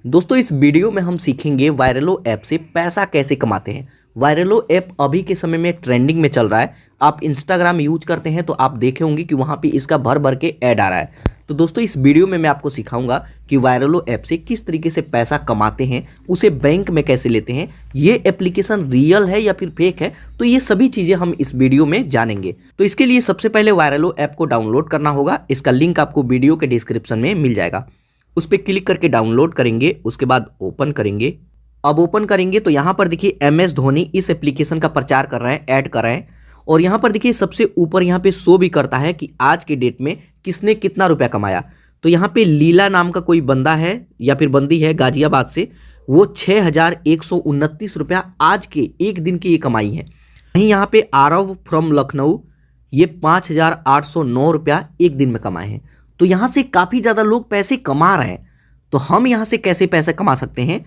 दोस्तों इस वीडियो में हम सीखेंगे वायरलो ऐप से पैसा कैसे कमाते हैं। वायरलो ऐप अभी के समय में ट्रेंडिंग में चल रहा है। आप इंस्टाग्राम यूज करते हैं तो आप देखे होंगे कि वहाँ पे इसका भर भर के ऐड आ रहा है। तो दोस्तों इस वीडियो में मैं आपको सिखाऊंगा कि वायरलो ऐप से किस तरीके से पैसा कमाते हैं, उसे बैंक में कैसे लेते हैं, ये एप्लीकेशन रियल है या फिर फेक है, तो ये सभी चीज़ें हम इस वीडियो में जानेंगे। तो इसके लिए सबसे पहले वायरलो ऐप को डाउनलोड करना होगा। इसका लिंक आपको वीडियो के डिस्क्रिप्शन में मिल जाएगा। उस पर क्लिक करके डाउनलोड करेंगे, उसके बाद ओपन करेंगे। अब ओपन करेंगे तो यहाँ पर देखिए MS धोनी इस एप्लीकेशन का प्रचार कर रहे हैं, ऐड कर रहे हैं। और यहाँ पर देखिए सबसे ऊपर यहाँ पे शो भी करता है कि आज के डेट में किसने कितना रुपया कमाया। तो यहाँ पे लीला नाम का कोई बंदा है या फिर बंदी है गाजियाबाद से, वो 6,129 रुपया आज के एक दिन की ये कमाई है। वहीं यहाँ पे आरव फ्रॉम लखनऊ, ये 5,809 रुपया एक दिन में कमाए हैं। तो यहाँ से काफ़ी ज़्यादा लोग पैसे कमा रहे हैं। तो हम यहाँ से कैसे पैसे कमा सकते हैं,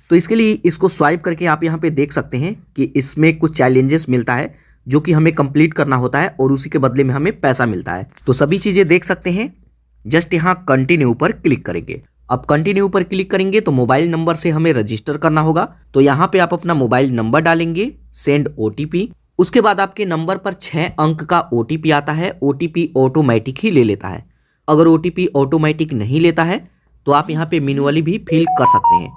तो इसके लिए इसको स्वाइप करके आप यहाँ पे देख सकते हैं कि इसमें कुछ चैलेंजेस मिलता है जो कि हमें कंप्लीट करना होता है और उसी के बदले में हमें पैसा मिलता है। तो सभी चीज़ें देख सकते हैं। जस्ट यहाँ कंटिन्यू पर क्लिक करेंगे। अब कंटिन्यू पर क्लिक करेंगे तो मोबाइल नंबर से हमें रजिस्टर करना होगा। तो यहाँ पे आप अपना मोबाइल नंबर डालेंगे, सेंड OTP। उसके बाद आपके नंबर पर 6 अंक का OTP आता है। OTP ऑटोमेटिक ही ले लेता है। अगर OTP ऑटोमेटिक नहीं लेता है तो आप यहाँ पे मैन्युअली भी फिल कर सकते हैं।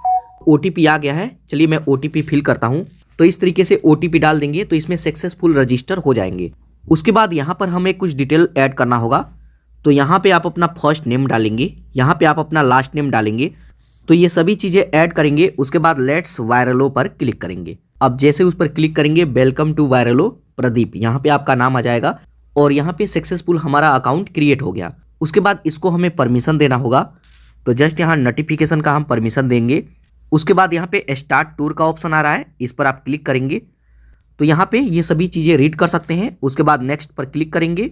OTP आ गया है, चलिए मैं OTP फिल करता हूँ। तो इस तरीके से OTP डाल देंगे तो इसमें सक्सेसफुल रजिस्टर हो जाएंगे। उसके बाद यहाँ पर हमें कुछ डिटेल ऐड करना होगा। तो यहाँ पे आप अपना फर्स्ट नेम डालेंगे, यहाँ पे आप अपना लास्ट नेम डालेंगे। तो ये सभी चीज़ें ऐड करेंगे। उसके बाद लेट्स वायरलो पर क्लिक करेंगे। अब जैसे उस पर क्लिक करेंगे, वेलकम टू वायरलो प्रदीप, यहाँ पे आपका नाम आ जाएगा और यहाँ पे सक्सेसफुल हमारा अकाउंट क्रिएट हो गया। उसके बाद इसको हमें परमिशन देना होगा। तो जस्ट यहाँ नोटिफिकेशन का हम परमिशन देंगे। उसके बाद यहाँ पे स्टार्ट टूर का ऑप्शन आ रहा है, इस पर आप क्लिक करेंगे तो यहाँ पे ये सभी चीज़ें रीड कर सकते हैं। उसके बाद नेक्स्ट पर क्लिक करेंगे।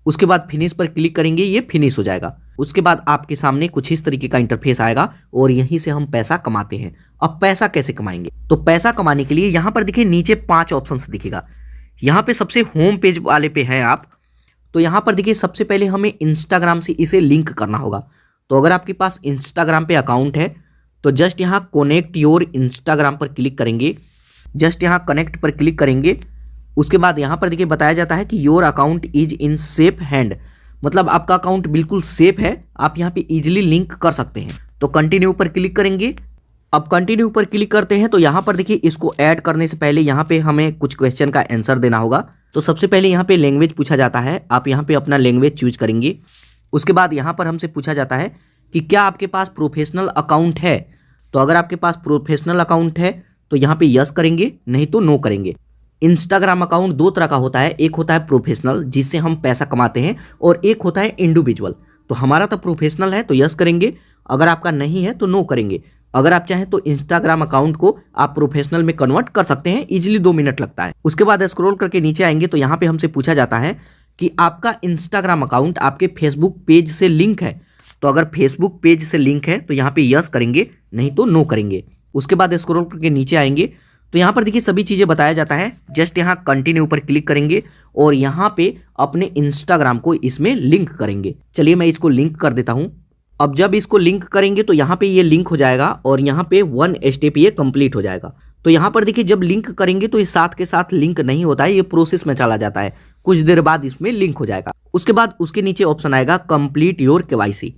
उसके बाद फिनिश पर क्लिक करेंगे, ये फिनिश हो जाएगा। उसके बाद आपके सामने कुछ इस तरीके का इंटरफेस आएगा और यहीं से हम पैसा कमाते हैं। अब पैसा कैसे कमाएंगे, तो पैसा कमाने के लिए यहाँ पर देखिए नीचे 5 ऑप्शंस दिखेगा। यहाँ पे सबसे होम पेज वाले पे है आप। तो यहाँ पर देखिए सबसे पहले हमें इंस्टाग्राम से इसे लिंक करना होगा। तो अगर आपके पास इंस्टाग्राम पे अकाउंट है तो जस्ट यहाँ कनेक्ट योर इंस्टाग्राम पर क्लिक करेंगे। जस्ट यहाँ कनेक्ट पर क्लिक करेंगे। उसके बाद यहाँ पर देखिए बताया जाता है कि your account is in safe hand, मतलब आपका अकाउंट बिल्कुल सेफ है, आप यहाँ पे इजीली लिंक कर सकते हैं। तो कंटिन्यू पर क्लिक करेंगे। अब कंटिन्यू पर क्लिक करते हैं तो यहाँ पर देखिए इसको ऐड करने से पहले यहाँ पे हमें कुछ क्वेश्चन का आंसर देना होगा। तो सबसे पहले यहाँ पे लैंग्वेज पूछा जाता है, आप यहाँ पे अपना लैंग्वेज चूज करेंगे। उसके बाद यहाँ पर हमसे पूछा जाता है कि क्या आपके पास प्रोफेशनल अकाउंट है। तो अगर आपके पास प्रोफेशनल अकाउंट है तो यहाँ पे यस करेंगे, नहीं तो नो करेंगे। इंस्टाग्राम अकाउंट 2 तरह का होता है, एक होता है प्रोफेशनल जिससे हम पैसा कमाते हैं और एक होता है इंडिविजुअल। तो हमारा तो प्रोफेशनल है तो यस करेंगे, अगर आपका नहीं है तो नो करेंगे। अगर आप चाहें तो इंस्टाग्राम अकाउंट को आप प्रोफेशनल में कन्वर्ट कर सकते हैं, इजीली 2 मिनट लगता है। उसके बाद स्क्रॉल करके नीचे आएंगे तो यहाँ पे हमसे पूछा जाता है कि आपका इंस्टाग्राम अकाउंट आपके फेसबुक पेज से लिंक है। तो अगर फेसबुक पेज से लिंक है तो यहाँ पे यस करेंगे, नहीं तो नो करेंगे। उसके बाद स्क्रॉल करके नीचे आएंगे तो यहाँ पर देखिए सभी चीज़ें बताया जाता है। जस्ट यहाँ कंटिन्यू पर क्लिक करेंगे और यहाँ पे अपने इंस्टाग्राम को इसमें लिंक करेंगे। चलिए मैं इसको लिंक कर देता हूँ। अब जब इसको लिंक करेंगे तो यहाँ पे ये लिंक हो जाएगा और यहाँ पे 1 स्टेप ये कंप्लीट हो जाएगा। तो यहाँ पर देखिए जब लिंक करेंगे तो ये साथ के साथ लिंक नहीं होता है, ये प्रोसेस में चला जाता है, कुछ देर बाद इसमें लिंक हो जाएगा। उसके बाद उसके नीचे ऑप्शन आएगा कंप्लीट योर KYC,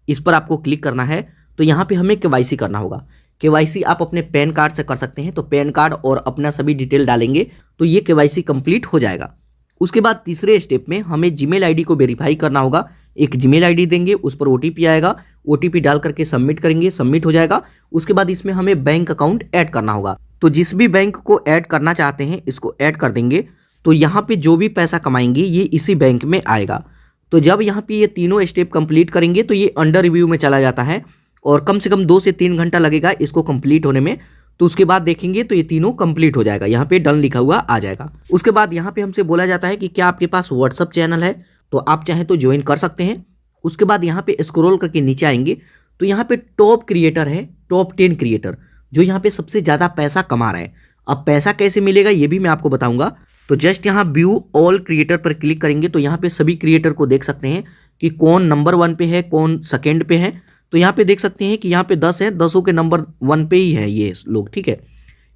इस पर आपको क्लिक करना है। तो यहाँ पे हमें KYC करना होगा। KYC आप अपने पैन कार्ड से कर सकते हैं। तो पैन कार्ड और अपना सभी डिटेल डालेंगे तो ये KYC कंप्लीट हो जाएगा। उसके बाद तीसरे स्टेप में हमें जीमेल आईडी को वेरीफाई करना होगा। एक जीमेल आईडी देंगे, उस पर OTP आएगा, OTP डाल करके सबमिट करेंगे, सबमिट हो जाएगा। उसके बाद इसमें हमें बैंक अकाउंट ऐड करना होगा। तो जिस भी बैंक को ऐड करना चाहते हैं इसको ऐड कर देंगे। तो यहाँ पे जो भी पैसा कमाएंगे ये इसी बैंक में आएगा। तो जब यहाँ पे ये तीनों स्टेप कंप्लीट करेंगे तो ये अंडर रिव्यू में चला जाता है और कम से कम 2 से 3 घंटा लगेगा इसको कंप्लीट होने में। तो उसके बाद देखेंगे तो ये तीनों कंप्लीट हो जाएगा, यहाँ पे डन लिखा हुआ आ जाएगा। उसके बाद यहाँ पे हमसे बोला जाता है कि क्या आपके पास व्हाट्सअप चैनल है, तो आप चाहें तो ज्वाइन कर सकते हैं। उसके बाद यहाँ पे स्क्रॉल करके नीचे आएंगे तो यहाँ पे टॉप क्रिएटर है, टॉप 10 क्रिएटर जो यहाँ पे सबसे ज़्यादा पैसा कमा रहे हैं। अब पैसा कैसे मिलेगा ये भी मैं आपको बताऊंगा। तो जस्ट यहाँ व्यू ऑल क्रिएटर पर क्लिक करेंगे तो यहाँ पे सभी क्रिएटर को देख सकते हैं कि कौन नंबर 1 पे है, कौन सेकेंड पे है। तो तो यहाँ पे देख सकते हैं कि यहाँ पे 10 है, 10 के नंबर 1 पे ही है ये लोग, ठीक है।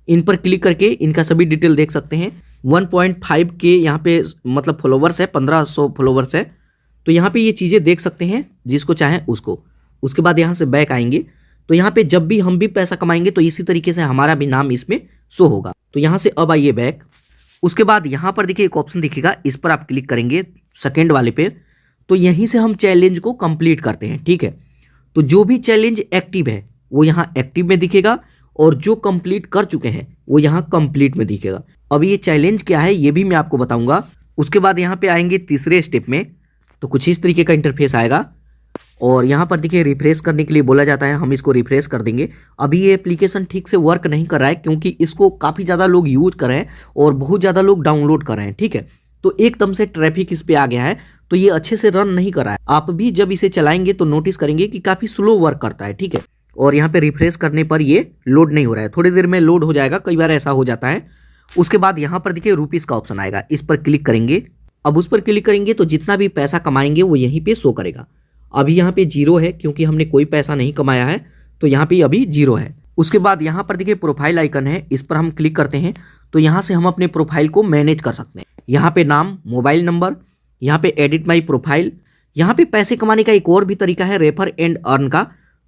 इन पर क्लिक करके इनका सभी डिटेल देख सकते हैं। 1.5 के यहाँ पे मतलब फॉलोवर्स है, 1500 फॉलोवर्स है। तो यहाँ पे ये चीज़ें देख सकते हैं जिसको चाहें उसको। उसके बाद यहाँ से बैक आएंगे तो यहाँ पे जब भी हम भी पैसा कमाएंगे तो इसी तरीके से हमारा भी नाम इसमें शो होगा। तो यहाँ से अब आइए बैक। उसके बाद यहाँ पर देखिए एक ऑप्शन दिखेगा, इस पर आप क्लिक करेंगे सेकेंड वाले पे। तो यहीं से हम चैलेंज को कंप्लीट करते हैं, ठीक है। तो जो भी चैलेंज एक्टिव है वो यहाँ एक्टिव में दिखेगा और जो कंप्लीट कर चुके हैं वो यहाँ कंप्लीट में दिखेगा। अब ये चैलेंज क्या है ये भी मैं आपको बताऊंगा। उसके बाद यहाँ पे आएंगे तीसरे स्टेप में, तो कुछ इस तरीके का इंटरफेस आएगा और यहाँ पर देखिए रिफ्रेश करने के लिए बोला जाता है, हम इसको रिफ्रेश कर देंगे। अभी ये एप्लीकेशन ठीक से वर्क नहीं कर रहा है क्योंकि इसको काफ़ी ज़्यादा लोग यूज कर रहे हैं और बहुत ज़्यादा लोग डाउनलोड कर रहे हैं, ठीक है। तो एकदम से ट्रैफिक इस पे आ गया है तो ये अच्छे से रन नहीं कर रहा है। आप भी जब इसे चलाएंगे तो नोटिस करेंगे कि काफ़ी स्लो वर्क करता है, ठीक है। और यहाँ पे रिफ्रेश करने पर ये लोड नहीं हो रहा है, थोड़ी देर में लोड हो जाएगा, कई बार ऐसा हो जाता है। उसके बाद यहाँ पर देखिए रुपीज़ का ऑप्शन आएगा, इस पर क्लिक करेंगे। अब उस पर क्लिक करेंगे तो जितना भी पैसा कमाएंगे वो यहीं पे शो करेगा। अभी यहाँ पे 0 है क्योंकि हमने कोई पैसा नहीं कमाया है, तो यहाँ पे अभी 0 है। उसके बाद यहाँ पर देखिए प्रोफाइल आइकन है, इस पर हम क्लिक करते हैं तो यहाँ से हम अपने प्रोफाइल को मैनेज कर सकते हैं। यहाँ पे नाम, मोबाइल नंबर, यहाँ पे एडिट माई प्रोफाइल। यहाँ पे पैसे कमाने का एक और भी तरीका है रेफर एंड अर्न का,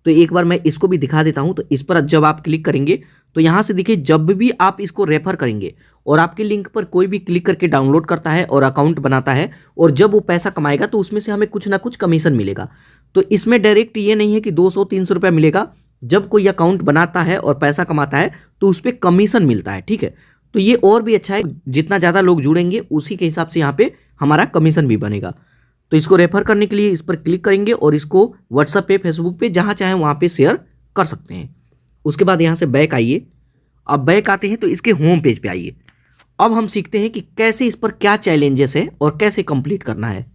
तो एक बार मैं इसको भी दिखा देता हूँ। तो इस पर जब आप क्लिक करेंगे तो यहाँ से देखिए जब भी आप इसको रेफर करेंगे और आपके लिंक पर कोई भी क्लिक करके डाउनलोड करता है और अकाउंट बनाता है और जब वो पैसा कमाएगा तो उसमें से हमें कुछ ना कुछ कमीशन मिलेगा। तो इसमें डायरेक्ट ये नहीं है कि 200-300 रुपया मिलेगा, जब कोई अकाउंट बनाता है और पैसा कमाता है तो उस पर कमीशन मिलता है, ठीक है। तो ये और भी अच्छा है, जितना ज़्यादा लोग जुड़ेंगे उसी के हिसाब से यहाँ पे हमारा कमीशन भी बनेगा। तो इसको रेफर करने के लिए इस पर क्लिक करेंगे और इसको व्हाट्सएप पे, फेसबुक पे, जहाँ चाहें वहाँ पे शेयर कर सकते हैं। उसके बाद यहाँ से बैक आइए। अब बैक आते हैं तो इसके होम पेज पे आइए। अब हम सीखते हैं कि कैसे इस पर क्या चैलेंजेस है और कैसे कंप्लीट करना है।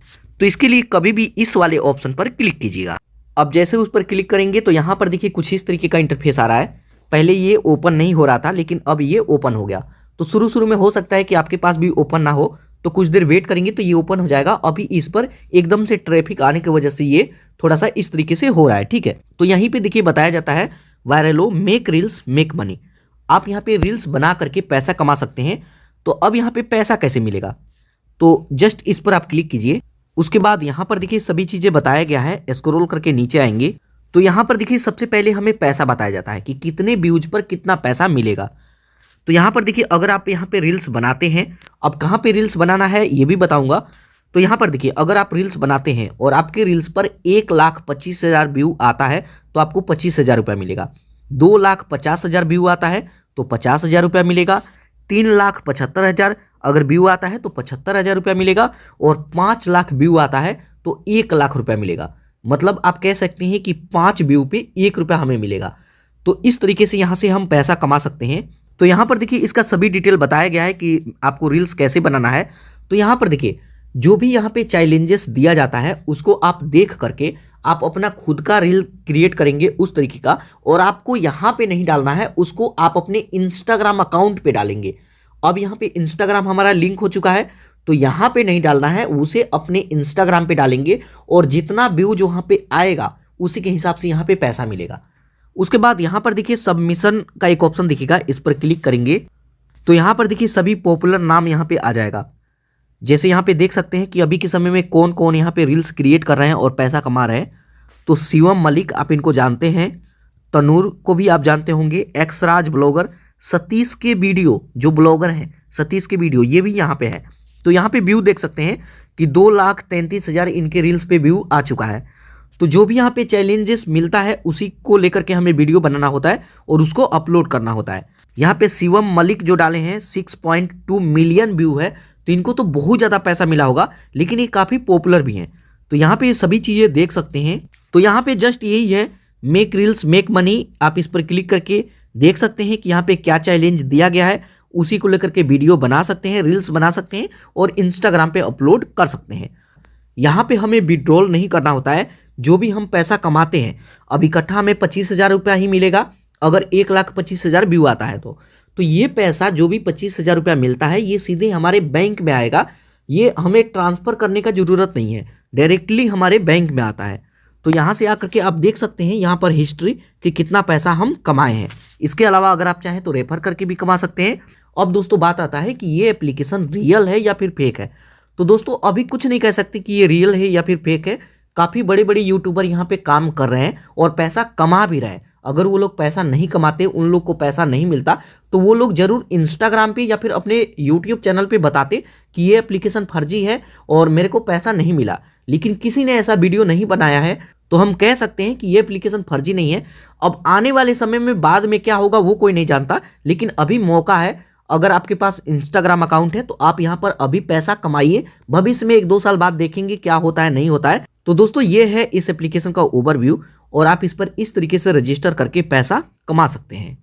तो इसके लिए कभी भी इस वाले ऑप्शन पर क्लिक कीजिएगा। अब जैसे उस पर क्लिक करेंगे तो यहाँ पर देखिए कुछ इस तरीके का इंटरफेस आ रहा है। पहले ये ओपन नहीं हो रहा था लेकिन अब ये ओपन हो गया। तो शुरू में हो सकता है कि आपके पास भी ओपन ना हो, तो कुछ देर वेट करेंगे तो ये ओपन हो जाएगा। अभी इस पर एकदम से ट्रैफिक आने की वजह से ये थोड़ा सा इस तरीके से हो रहा है, ठीक है। तो यहीं पे देखिए बताया जाता है वायरलो मेक रील्स मेक मनी। आप यहाँ पे रील्स बना करके पैसा कमा सकते हैं। तो अब यहाँ पे पैसा कैसे मिलेगा, तो जस्ट इस पर आप क्लिक कीजिए। उसके बाद यहाँ पर देखिए सभी चीज़ें बताया गया है। स्क्रॉल करके नीचे आएंगे तो यहाँ पर देखिए सबसे पहले हमें पैसा बताया जाता है कि कितने व्यूज पर कितना पैसा मिलेगा। तो यहाँ पर देखिए अगर आप यहाँ पे रील्स बनाते हैं, अब कहाँ पे रील्स बनाना है ये भी बताऊंगा। तो यहाँ पर देखिए अगर आप रील्स बनाते हैं और आपके रील्स पर 1,25,000 व्यू आता है तो आपको 25,000 रुपया मिलेगा। 2,50,000 व्यू आता है तो 50,000 रुपया मिलेगा। 3,75,000 अगर व्यू आता है तो 75,000 रुपया मिलेगा। और 5 लाख व्यू आता है तो 1 लाख रुपया मिलेगा। मतलब आप कह सकते हैं कि 5 व्यू पे 1 रुपया हमें मिलेगा। तो इस तरीके से यहाँ से हम पैसा कमा सकते हैं। तो यहाँ पर देखिए इसका सभी डिटेल बताया गया है कि आपको रील्स कैसे बनाना है। तो यहाँ पर देखिए जो भी यहाँ पे चैलेंजेस दिया जाता है उसको आप देख करके आप अपना खुद का रील क्रिएट करेंगे उस तरीके का, और आपको यहाँ पे नहीं डालना है, उसको आप अपने इंस्टाग्राम अकाउंट पे डालेंगे। अब यहाँ पे इंस्टाग्राम हमारा लिंक हो चुका है तो यहाँ पे नहीं डालना है, उसे अपने इंस्टाग्राम पे डालेंगे और जितना व्यू जो वहाँ पे आएगा उसी के हिसाब से यहाँ पे पैसा मिलेगा। उसके बाद यहाँ पर देखिए सबमिशन का एक ऑप्शन दिखेगा, इस पर क्लिक करेंगे तो यहाँ पर देखिए सभी पॉपुलर नाम यहाँ पे आ जाएगा। जैसे यहाँ पे देख सकते हैं कि अभी के समय में कौन कौन यहाँ पे रील्स क्रिएट कर रहे हैं और पैसा कमा रहे हैं। तो शिवम मलिक आप इनको जानते हैं, तनूर को भी आप जानते होंगे, एक्सराज ब्लॉगर, सतीश के वीडियो जो ब्लॉगर हैं, सतीश के वीडियो ये भी यहाँ पे है। तो यहाँ पे व्यू देख सकते हैं कि 2,33,000 इनके रील्स पे व्यू आ चुका है। तो जो भी यहाँ पे चैलेंजेस मिलता है उसी को लेकर के हमें वीडियो बनाना होता है और उसको अपलोड करना होता है। यहाँ पे शिवम मलिक जो डाले हैं 6.2 मिलियन व्यू है, तो इनको तो बहुत ज़्यादा पैसा मिला होगा, लेकिन ये काफ़ी पॉपुलर भी हैं। तो यहाँ पे ये सभी चीज़ें देख सकते हैं। तो यहाँ पे जस्ट यही है मेक रील्स मेक मनी, आप इस पर क्लिक करके देख सकते हैं कि यहाँ पे क्या चैलेंज दिया गया है, उसी को लेकर के वीडियो बना सकते हैं, रील्स बना सकते हैं और इंस्टाग्राम पे अपलोड कर सकते हैं। यहाँ पे हमें विड्रॉल नहीं करना होता है। जो भी हम पैसा कमाते हैं, अब इकट्ठा हमें 25,000 रुपया ही मिलेगा अगर 1,25,000 व्यू आता है तो ये पैसा जो भी 25,000 रुपया मिलता है ये सीधे हमारे बैंक में आएगा। ये हमें ट्रांसफ़र करने का ज़रूरत नहीं है, डायरेक्टली हमारे बैंक में आता है। तो यहाँ से आकर के आप देख सकते हैं यहाँ पर हिस्ट्री कि कितना पैसा हम कमाए हैं। इसके अलावा अगर आप चाहें तो रेफर करके भी कमा सकते हैं। अब दोस्तों बात आता है कि ये एप्लीकेशन रियल है या फिर फेक है। तो दोस्तों अभी कुछ नहीं कह सकते कि ये रियल है या फिर फेक है। काफ़ी बड़े बड़े यूट्यूबर यहाँ पे काम कर रहे हैं और पैसा कमा भी रहे हैं। अगर वो लोग पैसा नहीं कमाते, उन लोग को पैसा नहीं मिलता, तो वो लोग जरूर इंस्टाग्राम पे या फिर अपने यूट्यूब चैनल पे बताते कि ये एप्लीकेशन फर्जी है और मेरे को पैसा नहीं मिला। लेकिन किसी ने ऐसा वीडियो नहीं बनाया है, तो हम कह सकते हैं कि ये एप्लीकेशन फर्जी नहीं है। अब आने वाले समय में बाद में क्या होगा वो कोई नहीं जानता, लेकिन अभी मौका है। अगर आपके पास इंस्टाग्राम अकाउंट है तो आप यहाँ पर अभी पैसा कमाइए। भविष्य में 1-2 साल बाद देखेंगे क्या होता है नहीं होता है। तो दोस्तों ये है इस एप्लीकेशन का ओवरव्यू और आप इस पर इस तरीके से रजिस्टर करके पैसा कमा सकते हैं।